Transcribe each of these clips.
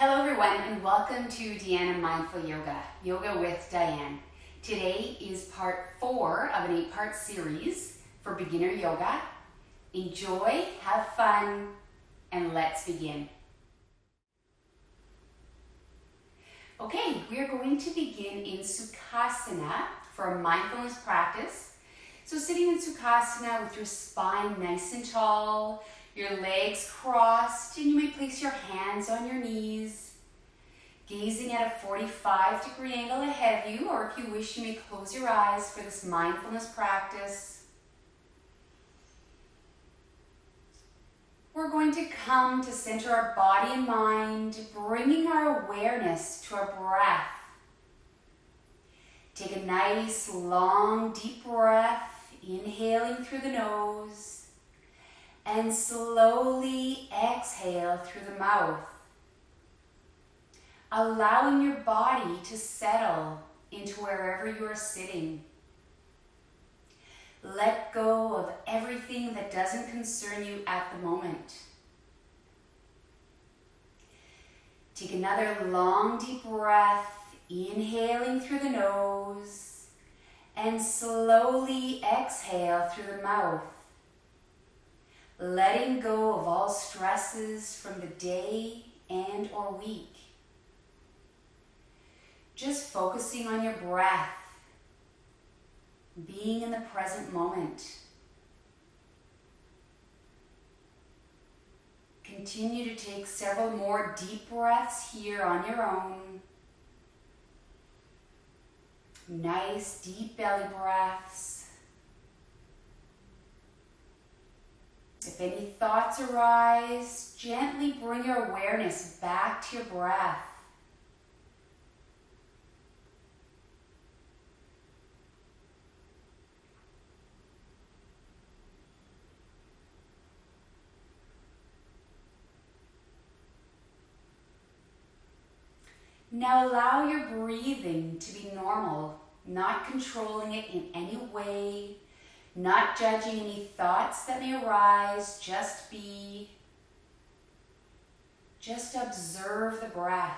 Hello everyone and welcome to Dhyana-Mindful Yoga, Yoga with Dianne. Today is part 4 of an 8-part series for beginner yoga. Enjoy, have fun, and let's begin. Okay, we are going to begin in Sukhasana for a mindfulness practice. So sitting in Sukhasana with your spine nice and tall, your legs crossed, and you may place your hands on your knees, gazing at a 45-degree angle ahead of you, or if you wish, you may close your eyes for this mindfulness practice. We're going to come to center our body and mind, bringing our awareness to our breath. Take a nice, long, deep breath, inhaling through the nose, and slowly exhale through the mouth, allowing your body to settle into wherever you are sitting. Let go of everything that doesn't concern you at the moment. Take another long, deep breath, inhaling through the nose, and slowly exhale through the mouth, letting go of all stresses from the day and or week. Just focusing on your breath, being in the present moment. Continue to take several more deep breaths here on your own. Nice deep belly breaths. If any thoughts arise, gently bring your awareness back to your breath. Now allow your breathing to be normal, not controlling it in any way, not judging any thoughts that may arise, just be. Just observe the breath.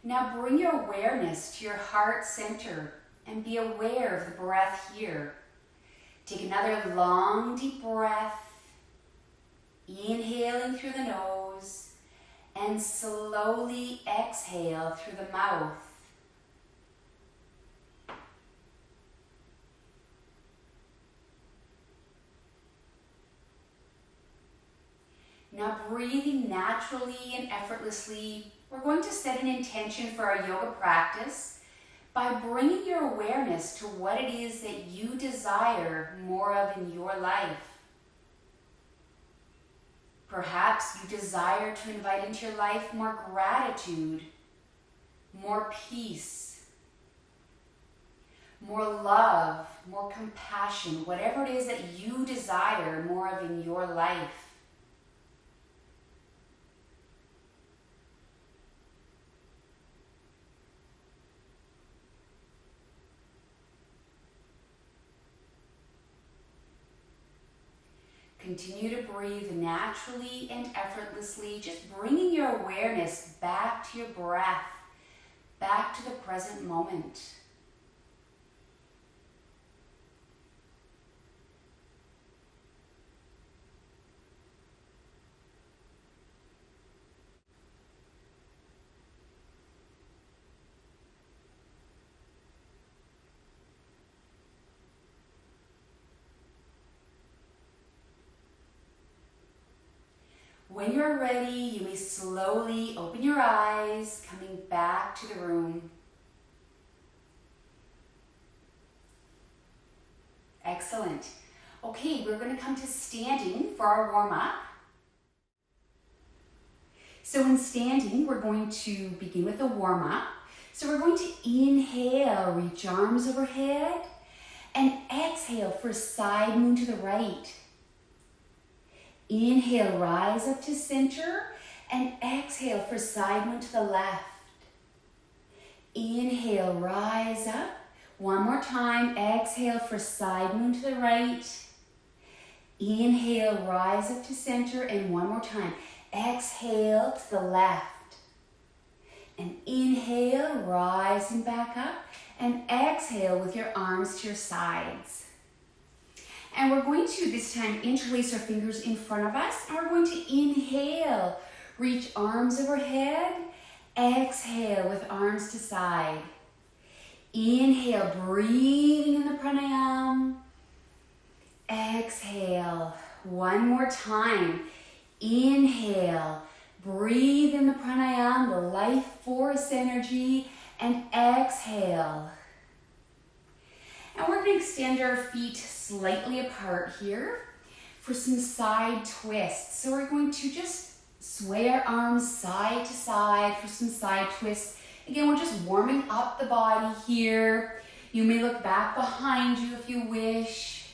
Now bring your awareness to your heart center and be aware of the breath here. Take another long, deep breath, inhaling through the nose, and slowly exhale through the mouth. Now breathing naturally and effortlessly, we're going to set an intention for our yoga practice by bringing your awareness to what it is that you desire more of in your life. Perhaps you desire to invite into your life more gratitude, more peace, more love, more compassion, whatever it is that you desire more of in your life. Continue to breathe naturally and effortlessly, just bringing your awareness back to your breath, back to the present moment. When you're ready, you may slowly open your eyes, coming back to the room. Excellent. Okay, we're going to come to standing for our warm-up. So in standing, we're going to begin with a warm-up. So we're going to inhale, reach arms overhead, and exhale for side moon to the right. Inhale, rise up to center, and exhale for side moon to the left. Inhale, rise up. One more time. Exhale for side moon to the right. Inhale, rise up to center. And one more time. Exhale to the left. And inhale, rising back up. And exhale with your arms to your sides. And we're going to, this time, interlace our fingers in front of us. And we're going to inhale. Reach arms overhead. Exhale with arms to side. Inhale, breathing in the pranayama. Exhale. One more time. Inhale. Breathe in the pranayama, the life force energy. And exhale. And we're going to extend our feet slightly apart here for some side twists. So we're going to just sway our arms side to side for some side twists. Again, we're just warming up the body here. You may look back behind you if you wish.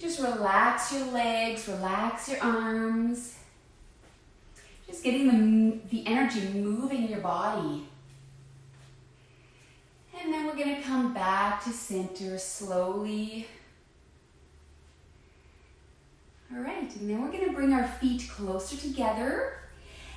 Just relax your legs, relax your arms. Just getting the energy moving in your body. And then we're going to come back to center slowly. All right, and then we're going to bring our feet closer together.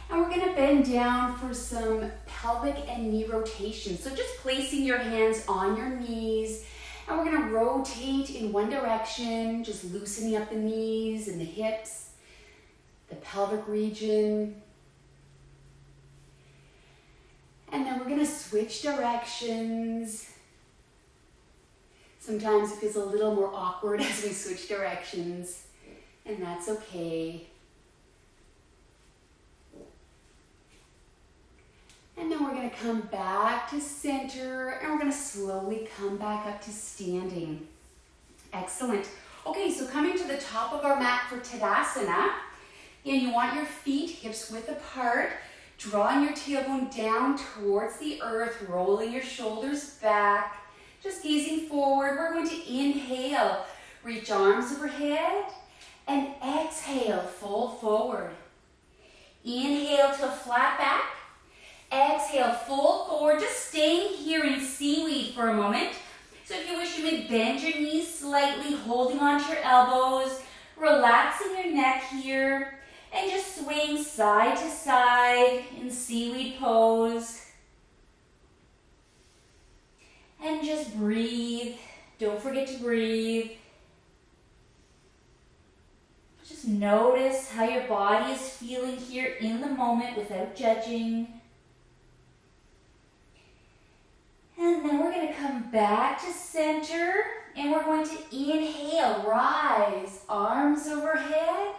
And we're going to bend down for some pelvic and knee rotation. So just placing your hands on your knees. And we're going to rotate in one direction, just loosening up the knees and the hips, the pelvic region. And then we're going to switch directions. Sometimes it feels a little more awkward as we switch directions, and that's okay. And then we're going to come back to center, and we're going to slowly come back up to standing. Excellent. Okay, so coming to the top of our mat for Tadasana. Again, you want your feet hips width apart. Drawing your tailbone down towards the earth, rolling your shoulders back, just gazing forward. We're going to inhale, reach arms overhead, and exhale, fold forward. Inhale to a flat back, exhale, fold forward, just staying here in seaweed for a moment. So if you wish, you may bend your knees slightly, holding onto your elbows, relaxing your neck here. And just swing side to side in seaweed pose. And just breathe. Don't forget to breathe. Just notice how your body is feeling here in the moment without judging. And then we're going to come back to center. And we're going to inhale, rise, arms overhead.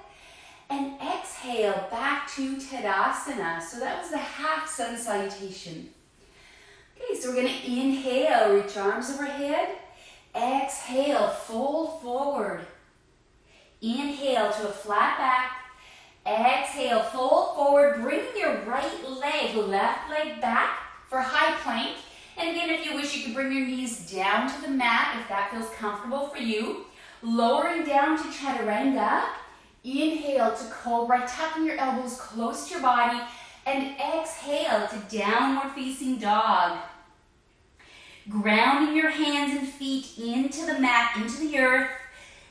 And exhale back to Tadasana. So that was the half sun salutation. Okay, so we're going to inhale, reach arms overhead. Exhale, fold forward. Inhale to a flat back. Exhale, fold forward. Bring your right leg, left leg back for high plank. And again, if you wish, you can bring your knees down to the mat if that feels comfortable for you. Lowering down to Chaturanga. Inhale to Cobra, tucking your elbows close to your body, and exhale to Downward Facing Dog. Grounding your hands and feet into the mat, into the earth,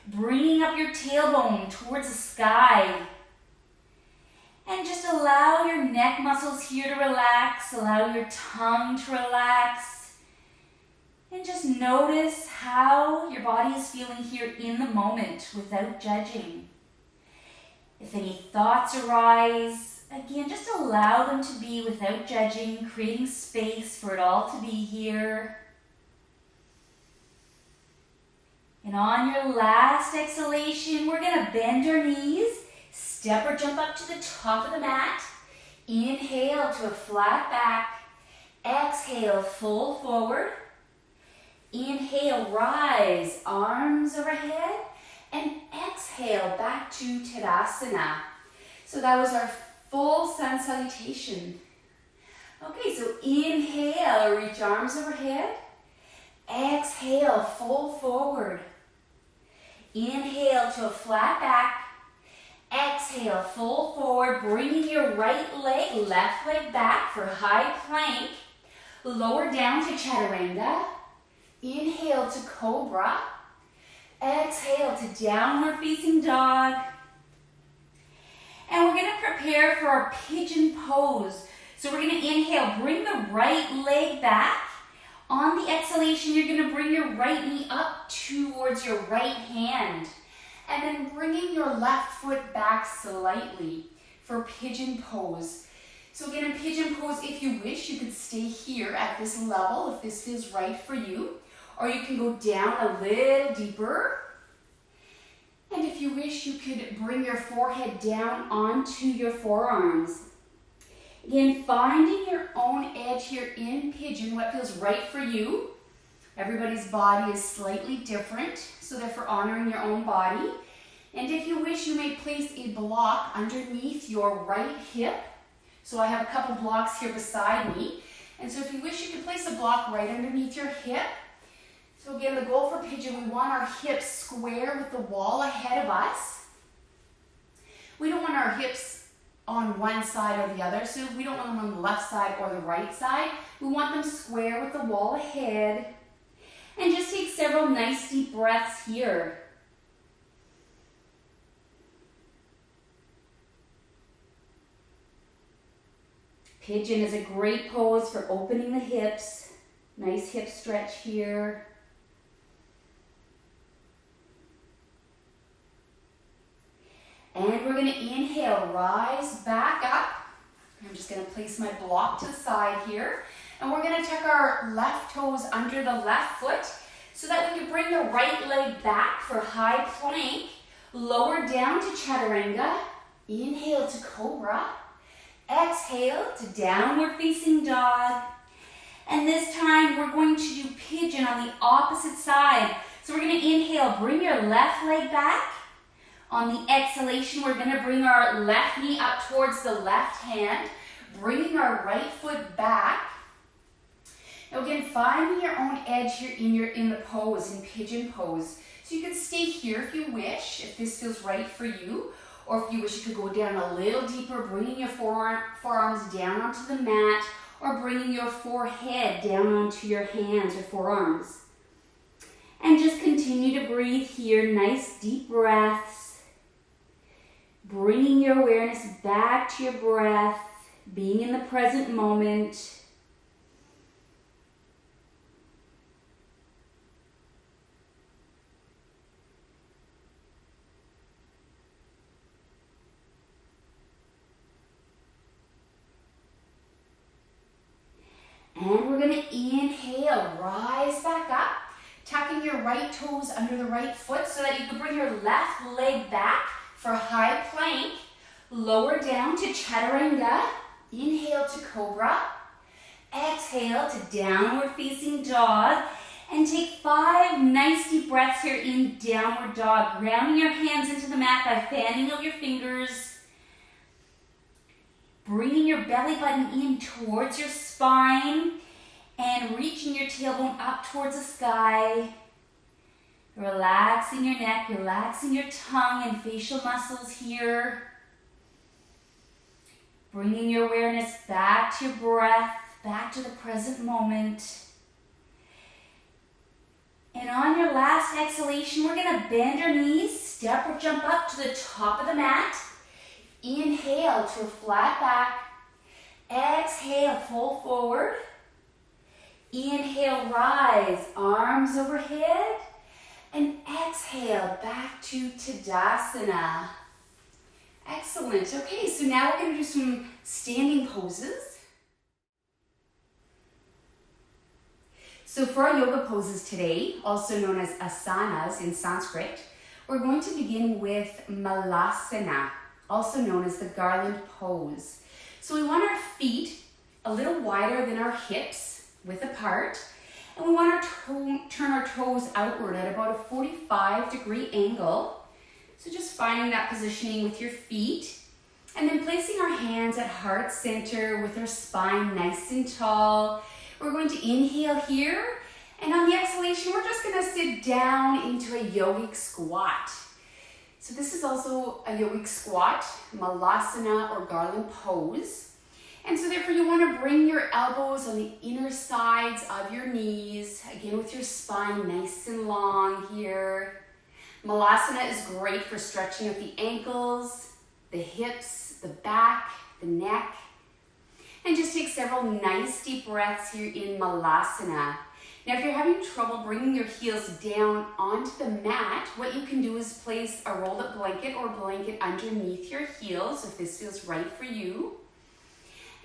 bringing up your tailbone towards the sky. And just allow your neck muscles here to relax, allow your tongue to relax. And just notice how your body is feeling here in the moment without judging. If any thoughts arise, again, just allow them to be without judging, creating space for it all to be here. And on your last exhalation, we're going to bend our knees, step or jump up to the top of the mat. Inhale to a flat back. Exhale, fold forward. Inhale, rise, arms overhead. And exhale back to Tadasana. So that was our full sun salutation. Okay, so inhale, reach arms overhead. Exhale, fold forward. Inhale to a flat back. Exhale, fold forward, bringing your right leg, left leg back for high plank. Lower down to chaturanga. Inhale to cobra. Exhale to downward facing dog. And we're going to prepare for our pigeon pose. So we're going to inhale, bring the right leg back. On the exhalation, you're going to bring your right knee up towards your right hand. And then bringing your left foot back slightly for pigeon pose. So again, in pigeon pose, if you wish, you could stay here at this level if this feels right for you. Or you can go down a little deeper. And if you wish, you could bring your forehead down onto your forearms. Again, finding your own edge here in pigeon, what feels right for you. Everybody's body is slightly different, so therefore honoring your own body. And if you wish, you may place a block underneath your right hip. So I have a couple blocks here beside me. And so if you wish, you can place a block right underneath your hip. So again, the goal for pigeon, we want our hips square with the wall ahead of us. We don't want our hips on one side or the other, so we don't want them on the left side or the right side. We want them square with the wall ahead. And just take several nice deep breaths here. Pigeon is a great pose for opening the hips. Nice hip stretch here. And we're going to inhale, rise back up. I'm just going to place my block to the side here. And we're going to tuck our left toes under the left foot so that we can bring the right leg back for high plank. Lower down to chaturanga. Inhale to cobra. Exhale to downward facing dog. And this time we're going to do pigeon on the opposite side. So we're going to inhale, bring your left leg back. On the exhalation, we're going to bring our left knee up towards the left hand, bringing our right foot back. Now again, finding your own edge here in the pose, in pigeon pose. So you can stay here if you wish, if this feels right for you. Or if you wish, you could go down a little deeper, bringing your forearms down onto the mat, or bringing your forehead down onto your hands or forearms. And just continue to breathe here, nice deep breaths. Bringing your awareness back to your breath, being in the present moment. And we're going to inhale, rise back up, tucking your right toes under the right foot so that you can bring your left leg back for high plank. Lower down to chaturanga. Inhale to cobra. Exhale to downward facing dog. And take 5 nice deep breaths here in downward dog. Grounding your hands into the mat by fanning out your fingers. Bringing your belly button in towards your spine. And reaching your tailbone up towards the sky. Relaxing your neck, relaxing your tongue and facial muscles here. Bringing your awareness back to your breath, back to the present moment. And on your last exhalation, we're going to bend our knees, step or jump up to the top of the mat. Inhale to a flat back. Exhale, fold forward. Inhale, rise, arms overhead. And exhale, back to Tadasana. Excellent. Okay, so now we're going to do some standing poses. So for our yoga poses today, also known as asanas in Sanskrit, we're going to begin with malasana, also known as the garland pose. So we want our feet a little wider than our hips, width apart. And we want to turn our toes outward at about a 45-degree angle. So just finding that positioning with your feet. And then placing our hands at heart center with our spine nice and tall. We're going to inhale here. And on the exhalation, we're just going to sit down into a yogic squat. So this is also a yogic squat, malasana or garland pose. And so therefore you want to bring your elbows on the inner sides of your knees, again with your spine nice and long here. Malasana is great for stretching out the ankles, the hips, the back, the neck. And just take several nice deep breaths here in Malasana. Now if you're having trouble bringing your heels down onto the mat, what you can do is place a rolled up blanket or blanket underneath your heels if this feels right for you.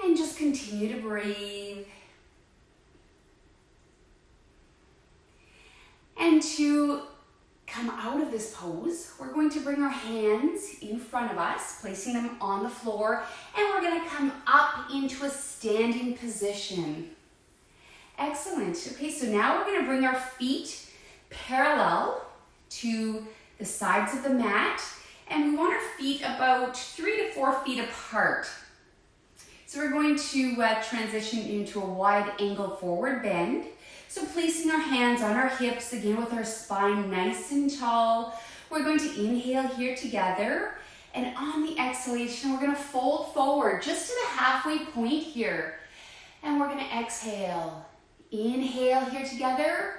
And just continue to breathe. And to come out of this pose, we're going to bring our hands in front of us, placing them on the floor, and we're going to come up into a standing position. Excellent. Okay, so now we're going to bring our feet parallel to the sides of the mat, and we want our feet about 3 to 4 feet apart. So we're going to transition into a wide angle forward bend. So placing our hands on our hips, again with our spine nice and tall. We're going to inhale here together. And on the exhalation, we're going to fold forward just to the halfway point here. And we're going to exhale. Inhale here together.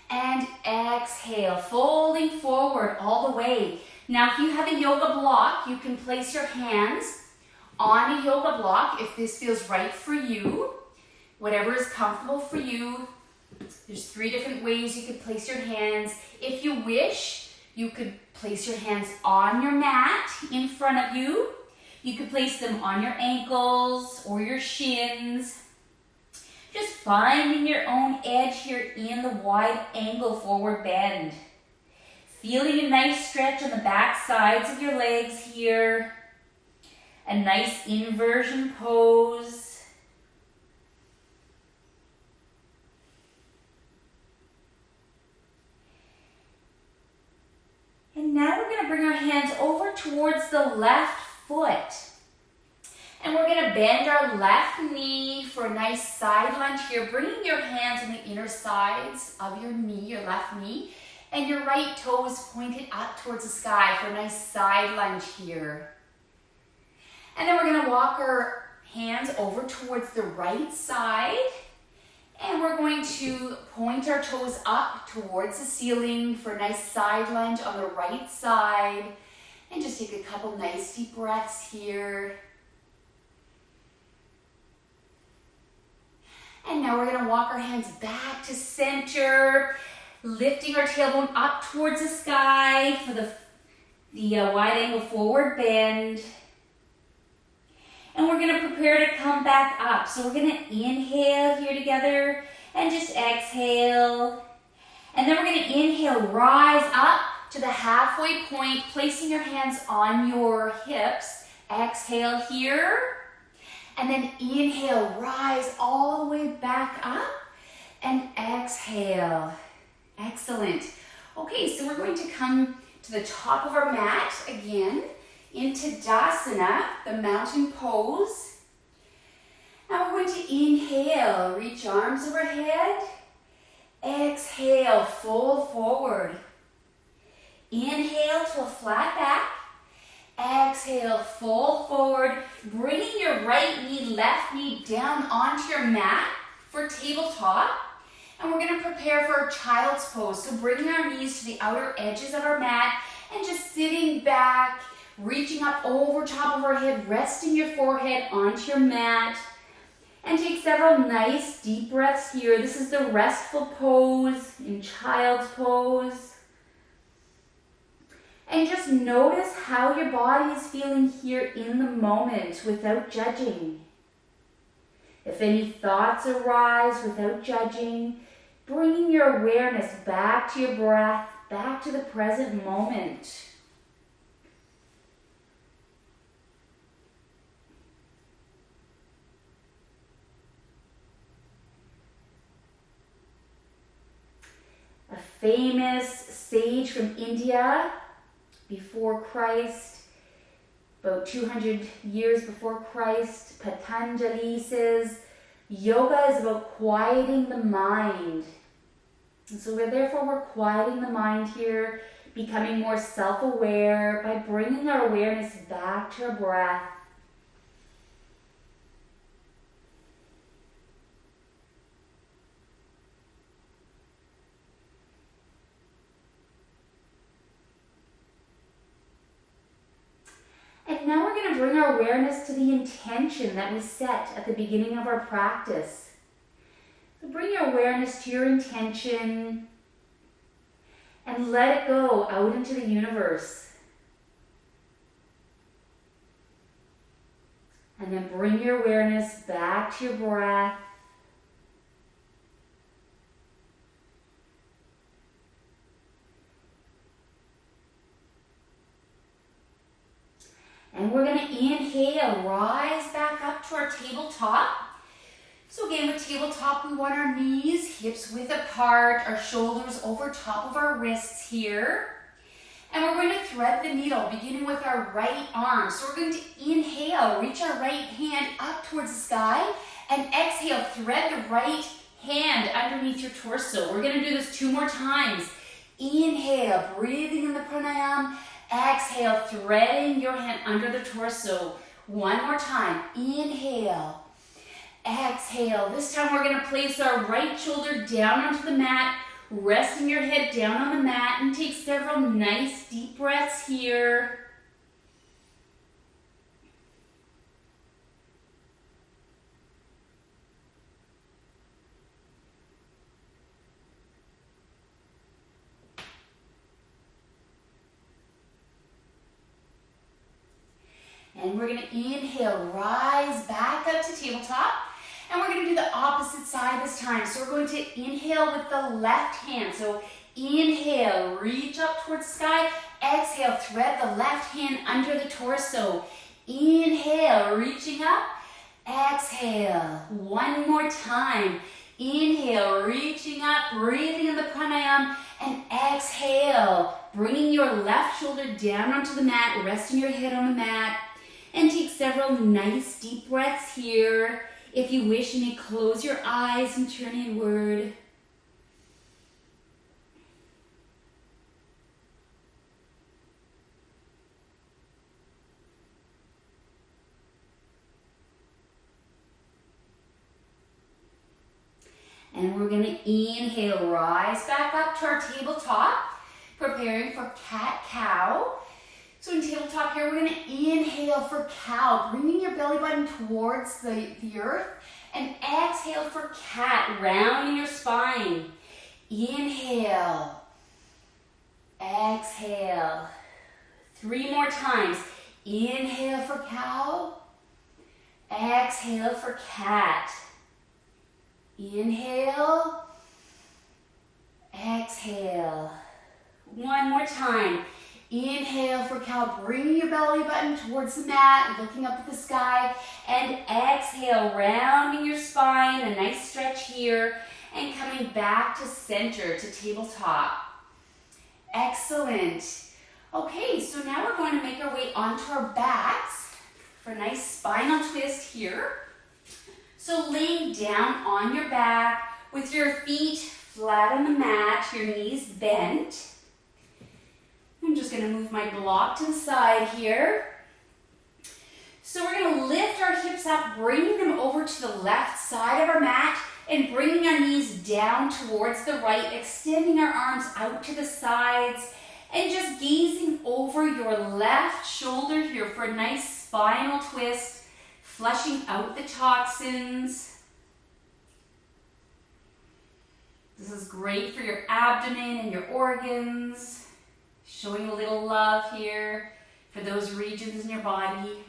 And exhale, folding forward all the way. Now if you have a yoga block, you can place your hands on a yoga block if this feels right for you. Whatever is comfortable for you. There's 3 different ways you could place your hands. If you wish, you could place your hands on your mat in front of you. You could place them on your ankles or your shins. Just finding your own edge here in the wide angle forward bend. Feeling a nice stretch on the back sides of your legs here. A nice inversion pose. And now we're going to bring our hands over towards the left foot. And we're going to bend our left knee for a nice side lunge here, bringing your hands on the inner sides of your knee, your left knee, and your right toes pointed up towards the sky for a nice side lunge here. And then we're going to walk our hands over towards the right side. And we're going to point our toes up towards the ceiling for a nice side lunge on the right side. And just take a couple nice deep breaths here. And now we're going to walk our hands back to center, lifting our tailbone up towards the sky for the wide angle forward bend. And we're going to prepare to come back up. So we're going to inhale here together and just exhale. And then we're going to inhale, rise up to the halfway point, placing your hands on your hips. Exhale here. And then inhale, rise all the way back up. And exhale. Excellent. Okay, so we're going to come to the top of our mat again. Into Dhyana, the mountain pose. Now we're going to inhale, reach arms overhead. Exhale, fold forward. Inhale to a flat back. Exhale, fold forward. Bringing your right knee, left knee down onto your mat for tabletop. And we're going to prepare for our child's pose. So bringing our knees to the outer edges of our mat and just sitting back, reaching up over top of our head, resting your forehead onto your mat. And take several nice deep breaths here. This is the restful pose in child's pose. And just notice how your body is feeling here in the moment without judging. If any thoughts arise without judging, bringing your awareness back to your breath, back to the present moment. A famous sage from India before Christ, about 200 years before Christ, Patanjali says, yoga is about quieting the mind. And so we're quieting the mind here, becoming more self-aware by bringing our awareness back to our breath. bring our awareness to the intention that we set at the beginning of our practice. So bring your awareness to your intention and let it go out into the universe. And then bring your awareness back to your breath. And we're going to inhale, rise back up to our tabletop. So again, with tabletop, we want our knees, hips width apart, our shoulders over top of our wrists here. And we're going to thread the needle, beginning with our right arm. So we're going to inhale, reach our right hand up towards the sky, and exhale, thread the right hand underneath your torso. We're going to do this 2 more times. Inhale, breathing in the pranayama. Exhale, threading your hand under the torso. 1 more time. Inhale. Exhale. This time we're going to place our right shoulder down onto the mat, resting your head down on the mat, and take several nice deep breaths here. And we're going to inhale, rise back up to tabletop. And we're going to do the opposite side this time. So we're going to inhale with the left hand. So inhale, reach up towards the sky. Exhale, thread the left hand under the torso. Inhale, reaching up. Exhale, 1 more time. Inhale, reaching up, breathing in the pranayama. And exhale, bringing your left shoulder down onto the mat, resting your head on the mat. And take several nice deep breaths here. If you wish, you may close your eyes and turn inward. And we're going to inhale, rise back up to our tabletop, preparing for cat-cow. So in tabletop here, we're going to inhale for cow, bringing your belly button towards the earth, and exhale for cat, rounding your spine. Inhale, exhale. 3 more times. Inhale for cow, exhale for cat. Inhale, exhale. 1 more time. Inhale for cow, bring your belly button towards the mat, looking up at the sky, and exhale, rounding your spine, a nice stretch here, and coming back to center, to tabletop. Excellent. Okay, so now we're going to make our way onto our backs for a nice spinal twist here. So laying down on your back with your feet flat on the mat, your knees bent. I'm just going to move my block to the side here. So we're going to lift our hips up, bringing them over to the left side of our mat and bringing our knees down towards the right, extending our arms out to the sides and just gazing over your left shoulder here for a nice spinal twist, flushing out the toxins. This is great for your abdomen and your organs. Showing a little love here for those regions in your body.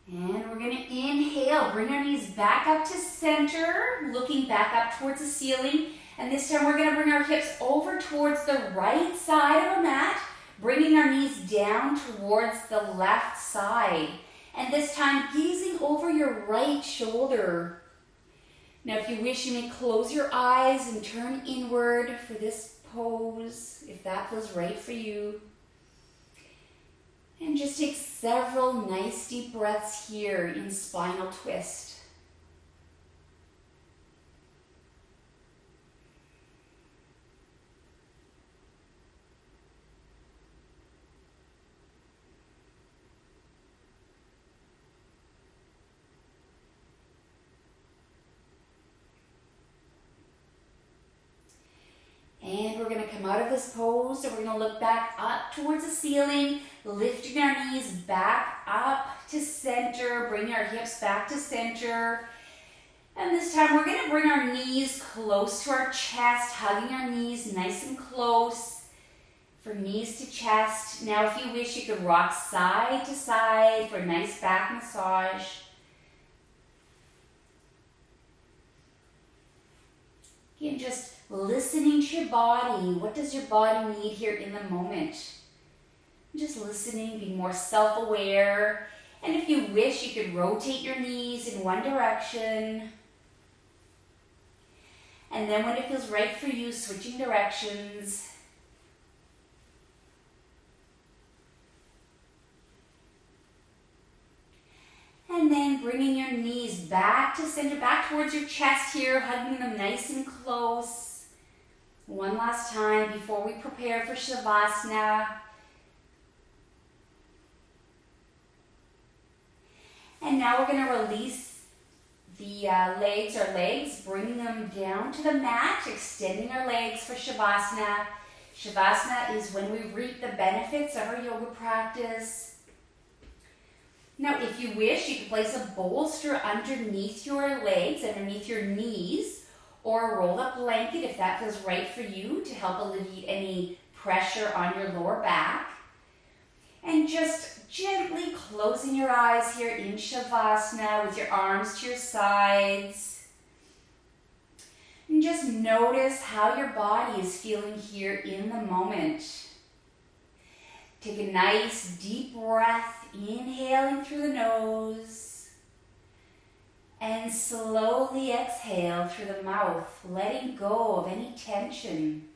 And we're going to inhale, bring our knees back up to center, looking back up towards the ceiling. And this time we're going to bring our hips over towards the right side of our mat, bringing our knees down towards the left side. And this time, gazing over your right shoulder. Now, if you wish, you may close your eyes and turn inward for this pose, if that feels right for you. And just take several nice deep breaths here in spinal twist. come out of this pose and we're going to look back up towards the ceiling, lifting our knees back up to center, bringing our hips back to center. And this time we're going to bring our knees close to our chest, hugging our knees nice and close for knees to chest. Now if you wish, you could rock side to side for a nice back massage. Again, just listening to your body. What does your body need here in the moment? Just listening, being more self-aware. And if you wish, you could rotate your knees in one direction. And then when it feels right for you, switching directions. And then bringing your knees back to center, back towards your chest here, hugging them nice and close. One last time before we prepare for Shavasana. And now we're going to release the our legs, bringing them down to the mat, extending our legs for Shavasana. Shavasana is when we reap the benefits of our yoga practice. Now, if you wish, you can place a bolster underneath your legs, underneath your knees, or a rolled up blanket if that feels right for you to help alleviate any pressure on your lower back. And just gently closing your eyes here in Shavasana with your arms to your sides. And just notice how your body is feeling here in the moment. Take a nice deep breath, inhaling through the nose. And slowly exhale through the mouth, letting go of any tension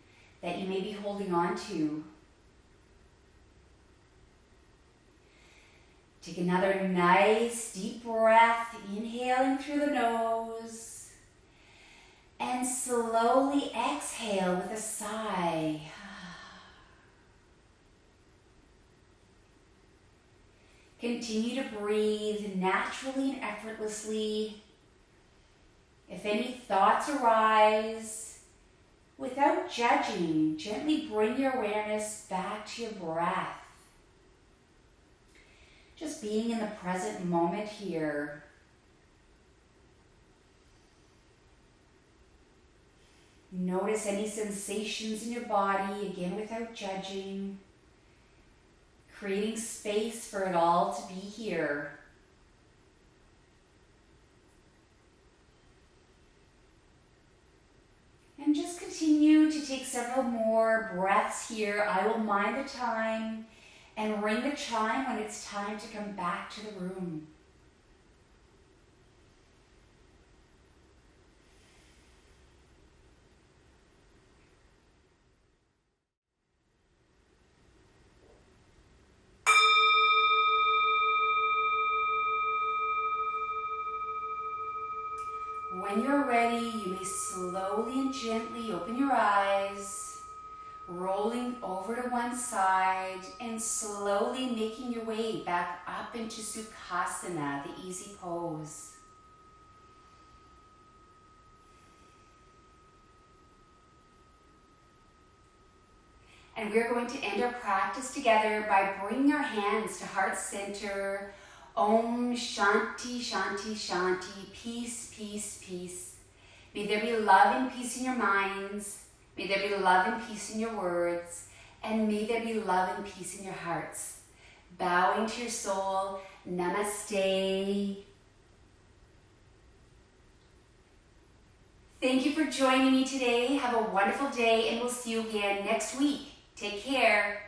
that you may be holding on to. Take another nice deep breath, inhaling through the nose. And slowly exhale with a sigh. Continue to breathe naturally and effortlessly. If any thoughts arise, without judging, gently bring your awareness back to your breath. Just being in the present moment here. Notice any sensations in your body, again without judging. Creating space for it all to be here. And just continue to take several more breaths here. I will mind the time and ring the chime when it's time to come back to the room. When you're ready, you may slowly and gently open your eyes, rolling over to one side and slowly making your way back up into Sukhasana, the easy pose. And we're going to end our practice together by bringing our hands to heart center. Om Shanti Shanti Shanti, peace, peace, peace. May there be love and peace in your minds. May there be love and peace in your words. And may there be love and peace in your hearts. Bowing to your soul, Namaste. Thank you for joining me today. Have a wonderful day and we'll see you again next week. Take care.